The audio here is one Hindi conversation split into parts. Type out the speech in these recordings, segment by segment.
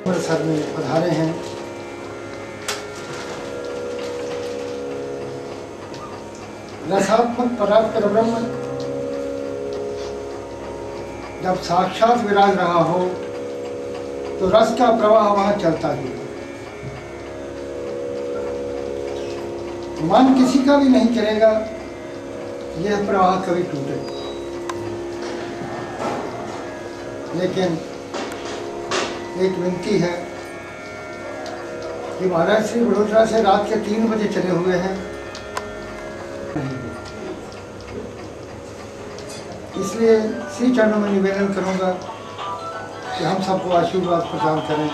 सर में पधारे हैं। रसात्मक पदार्थ ब्रह्म जब साक्षात विराज रहा हो तो रस का प्रवाह वहां चलता ही। मन किसी का भी नहीं चलेगा, यह प्रवाह कभी टूटे। लेकिन एक विनती है कि महाराज श्री बड़ोदरा से रात के 3 बजे चले हुए हैं, इसलिए श्री चरणों में निवेदन करूंगा कि हम सबको आशीर्वाद प्रदान करें।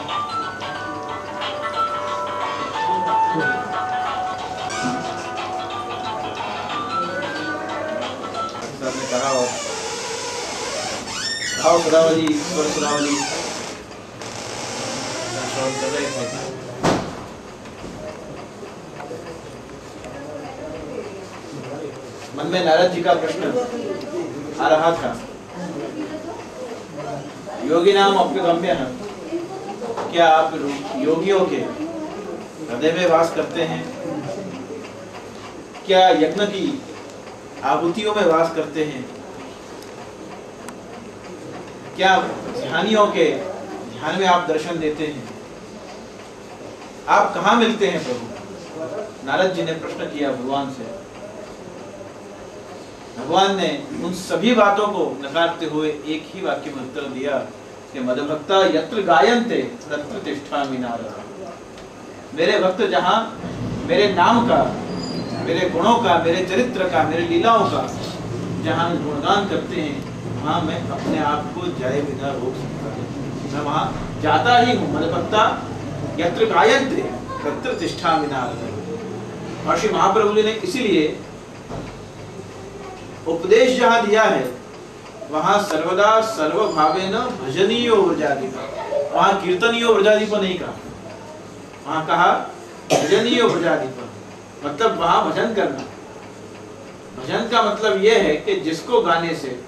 सुरावली स्वर सुरावली कर रहे थे। मन में नारद जी का प्रश्न आ रहा था, योगी नाम अप्यगम्य है, क्या आप योगियों के हृदय में वास करते हैं? क्या यज्ञ की आहुतियों में वास करते हैं? क्या ध्यानियों के ध्यान में आप दर्शन देते हैं? आप कहाँ मिलते हैं प्रभु? नारद जी ने प्रश्न किया भगवान से। भगवान ने उन सभी बातों को नकारते हुए एक ही वाक्य में उत्तर दिया कि मदभक्ता यत्र गायन्ते तत्र तिष्ठामि नारद। मेरे भक्त जहाँ मेरे नाम का, मेरे गुणों का, मेरे चरित्र का, मेरे लीलाओं का जहाँ गुणगान करते हैं, वहाँ मैं अपने आप को जाए बिना रोक सकता हूँ। मैं वहाँ जाता ही हूँ। मदभक्ता यत्र गायन्ते तत्र तिष्ठामि नारद। और श्री महाप्रभु जी ने इसीलिए उपदेश जहाँ दिया है वहाँ सर्वदा सर्वभावेन भजनीयो व्रजाधिप, वहाँ कीर्तनीयो व्रजाधिप नहीं कहा, वहाँ कहा भजनीयो व्रजाधिप, मतलब वहाँ भजन करना। भजन का मतलब यह है कि जिसको गाने से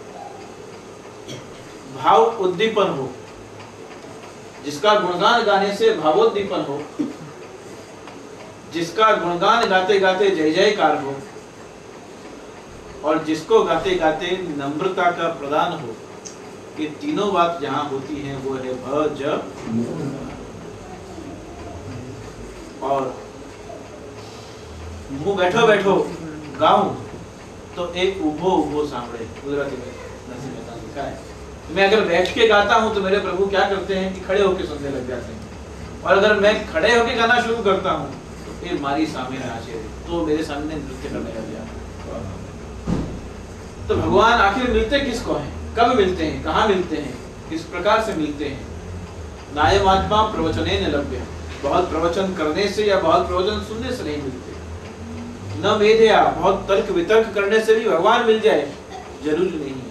भाव उद्दीपन हो, जिसका गुणगान गाने से भावोद्दीपन हो, जिसका गुणगान गाते गाते जय जयकार हो, और जिसको गाते गाते नम्रता का प्रदान हो। ये तीनों बात जहां होती हैं वो है भज। और मुंह बैठो बैठो गाऊं तो एक उभो उभो सांभळे, गुजराती में नरसिंह मेहता लिखा है। मैं अगर बैठ के गाता हूं तो मेरे प्रभु क्या करते हैं कि खड़े होके सुनने लग जाते हैं, और अगर मैं खड़े होके गाना शुरू करता हूं तो फिर मारी सामने नाचे, तो मेरे सामने नृत्य करने लग जाते हैं। तो भगवान आखिर मिलते किसको हैं, कब मिलते हैं, कहाँ मिलते हैं, किस प्रकार से मिलते हैं? नायम आत्मा प्रवचनेन लभ्य, बहुत प्रवचन करने से या बहुत प्रवचन सुनने से नहीं मिलते। न मेधया, बहुत तर्क वितर्क करने से भी भगवान मिल जाए जरूरी नहीं है।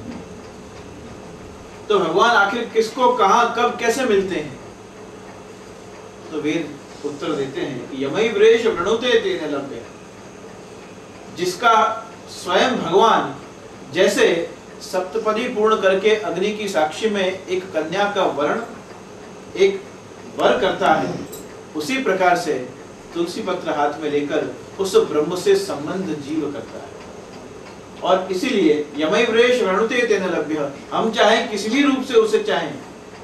तो भगवान आखिर किसको, कहाँ, कब, कैसे मिलते हैं? तो वेद उत्तर देते हैं कि यमई व्रेश वृणुते तेन लभ्य, जिसका स्वयं भगवान जैसे सप्तपदी पूर्ण करके अग्नि की साक्षी में एक कन्या का वर्ण, एक वर करता है, उसी प्रकार से तुलसी पत्र हाथ में लेकर उस ब्रह्म से संबंध जीव करता है। और इसीलिए यमई व्रेश वृणुते तेन लभ्य, हम चाहें किसी भी रूप से उसे चाहें,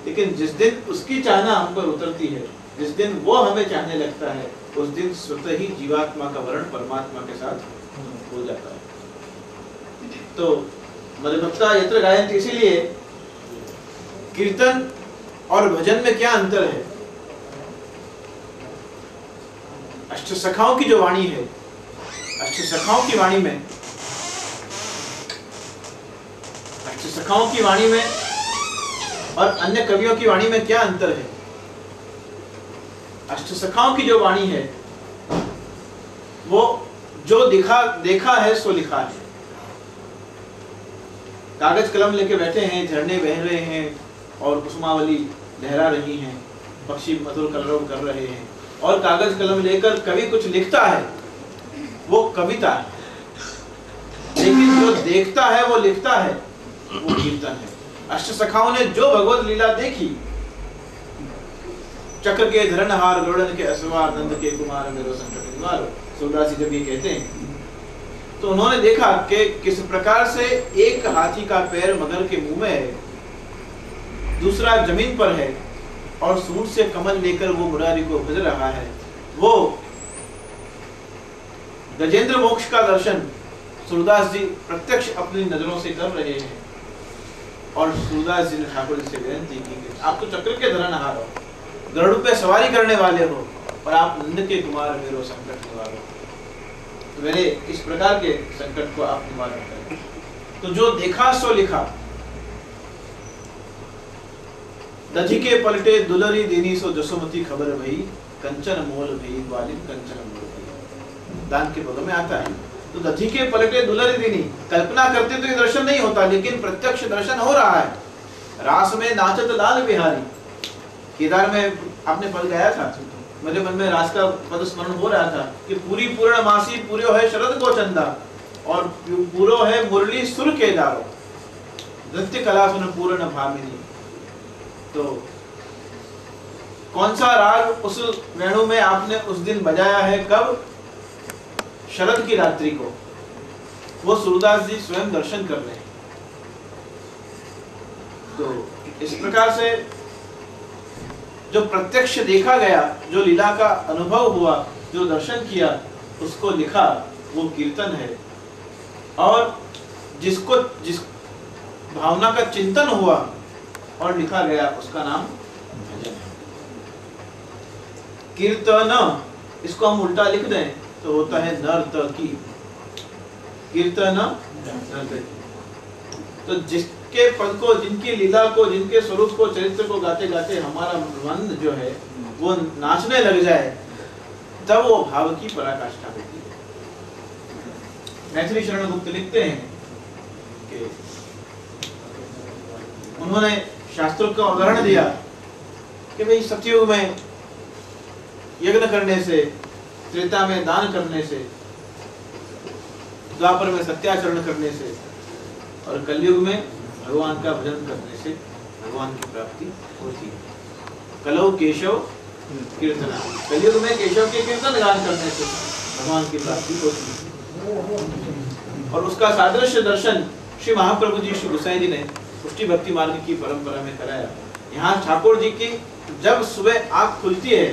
लेकिन जिस दिन उसकी चाहना हम पर उतरती है, जिस दिन वो हमें चाहने लगता है, उस दिन स्वतः ही जीवात्मा का वर्ण परमात्मा के साथ हो जाता है। तो मदभक्ता यत्र गायन्ते, इसीलिए कीर्तन और भजन में क्या अंतर है? अष्टसखाओं की जो वाणी है, अष्टसखाओं की वाणी में, अष्टसखाओं की वाणी में और अन्य कवियों की वाणी में क्या अंतर है? अष्टसखाओं की जो वाणी है वो जो देखा है सो लिखा है। कागज कलम लेके बैठे हैं, झरने बह रहे हैं और कुसुमावली लहरा रही हैं, पक्षी मधुर कलरव कर रहे हैं, और कागज कलम लेकर कवि कुछ लिखता है, वो कविता है। लेकिन जो देखता है वो लिखता है, वो कीर्तन है। अष्टसखाओं ने जो भगवत लीला देखी चक्र के धरणहार गरुड़न के असवार नंद के कुमार मेरो संकट निवारो, सूरदास जी जब ये कहते हैं तो उन्होंने देखा कि किस प्रकार से एक हाथी का पैर मगर के मुंह में है, दूसरा जमीन पर है और सूट से कमल लेकर वो मुरारी को भज रहा है। वो गजेंद्र मोक्ष का दर्शन सूरदास जी प्रत्यक्ष अपनी नजरों से कर रहे हैं। और सूरदास जी ने ठाकुर जी से विनती की कि आप तो चक्र के धरणहार हो, गरुड़ पे सवारी करने वाले हो, और आप नंद के कुमार मेरो संकट निवारो, तो मेरे इस प्रकार के संकट को आप निवारण करें। तो जो देखा सो लिखा, दधि के पलटे दुलरी देनी सो जसोमती खबर भई, कंचन मोल भई ग्वालिन कंचन मोल भई। दान के पदों में आता है। तो दधि के पलटे दुलरी देनी, कल्पना करते तो ये दर्शन नहीं होता, लेकिन प्रत्यक्ष दर्शन हो रहा है। रास में नाचत लाल बिहारी, केदार में आपने पद गाया था, मेरे मन में रास का पद स्मरण हो रहा था कि पूरी पूर्णमासी पूर्यो है शरद को चंदा, और पूरो है मुरली सुर केदारो, नृत्य कला सुन पूर्ण भामिनी। तो कौन सा राग उस वेणु में आपने उस दिन बजाया है, कब? शरद की रात्रि को। वो सूरदास जी स्वयं दर्शन कर रहे हैं। तो इस प्रकार से जो प्रत्यक्ष देखा गया, जो लीला का अनुभव हुआ, जो दर्शन किया, उसको लिखा, वो कीर्तन है। और जिस भावना का चिंतन हुआ और लिखा गया, उसका नाम भजन है। कीर्तन, इसको हम उल्टा लिख दें तो होता है नर्तकी। कीर्तन नर्तकी। तो जिसके पद को, जिनकी लीला को, जिनके स्वरूप को, चरित्र को गाते गाते हमारा मन जो है वो नाचने लग जाए, तब वो भाव की पराकाष्ठा होती है। मैथिली शरण गुप्त लिखते हैं कि उन्होंने शास्त्रों का उदाहरण दिया कि भाई सतयुग में यज्ञ करने से, त्रेता में दान करने से, द्वापर में सत्याचरण करने से, और कलयुग में भगवान का भजन करने से भगवान की प्राप्ति होती है। कलौ केशव कीर्तना, कलयुग में केशव के कीर्तन गान करने से भगवान की प्राप्ति होती है। और उसका सादृश्य दर्शन श्री महाप्रभु जी, श्री गोसाई जी ने पुष्टि भक्ति मार्ग की परंपरा में कराया। यहाँ ठाकुर जी की जब सुबह आंख खुलती है,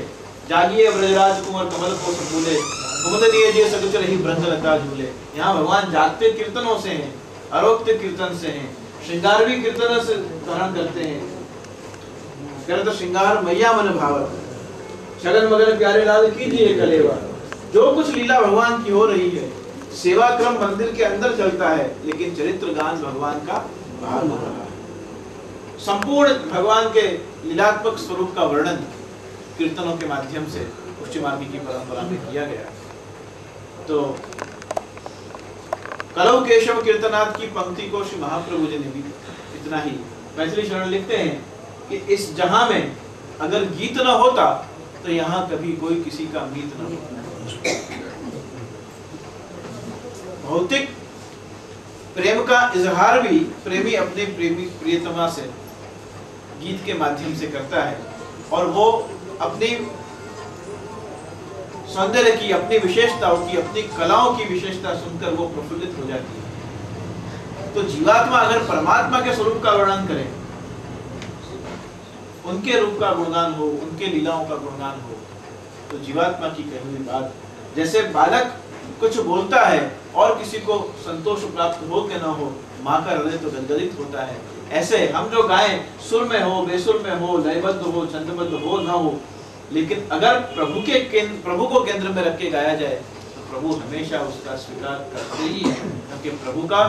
जागिए ब्रजराज कुंवर कमल को संबूले, कुमुद लिए जे सकुच रही ब्रह्मलता झूले। यहाँ भगवान जागते कीर्तनों से हैं, अरोक्त कीर्तन से हैं, श्रृंगार भी कीर्तन से धारण करते हैं। करत श्रृंगार मैया मन भावत, शगन मगन प्यारे लाल कीजिए कलेवा। जो कुछ लीला भगवान की हो रही है, सेवा क्रम मंदिर के अंदर चलता है, लेकिन चरित्र गान भगवान का बाहर हो रहा है। संपूर्ण भगवान के लीलात्मक स्वरूप का वर्णन कीर्तनों के माध्यम से पुष्टि मार्ग की परंपरा में किया गया। तो कलौ केशव कीर्तनाथ की पंक्ति को श्री महाप्रभु जी ने भी इतना ही मैथिली शरण लिखते हैं कि इस जहां में अगर गीत न होता तो यहाँ कभी कोई किसी का मीत न होता। भौतिक प्रेम का इजहार भी प्रेमी अपने प्रियतमा से गीत के माध्यम से करता है, और वो अपनी सौंदर्य की, अपनी विशेषताओं की, अपनी कलाओं की विशेषता सुनकर वो प्रफुल्लित हो जाती है। तो जीवात्मा अगर परमात्मा के स्वरूप का वर्णन करे, उनके रूप का गुणगान हो, उनके लीलाओं का गुणगान हो, तो जीवात्मा की कही हुई बात, जैसे बालक कुछ बोलता है और किसी को संतोष प्राप्त हो के ना हो, माँ का हृदय तो गदगदित होता है। ऐसे हम जो गाएं, सुर में हो, बेसुर में हो, लयबद्ध हो, छंदबद्ध हो ना हो, लेकिन अगर प्रभु को केंद्र में रख के गाया जाए तो प्रभु हमेशा उसका स्वीकार करते ही है, क्योंकि प्रभु का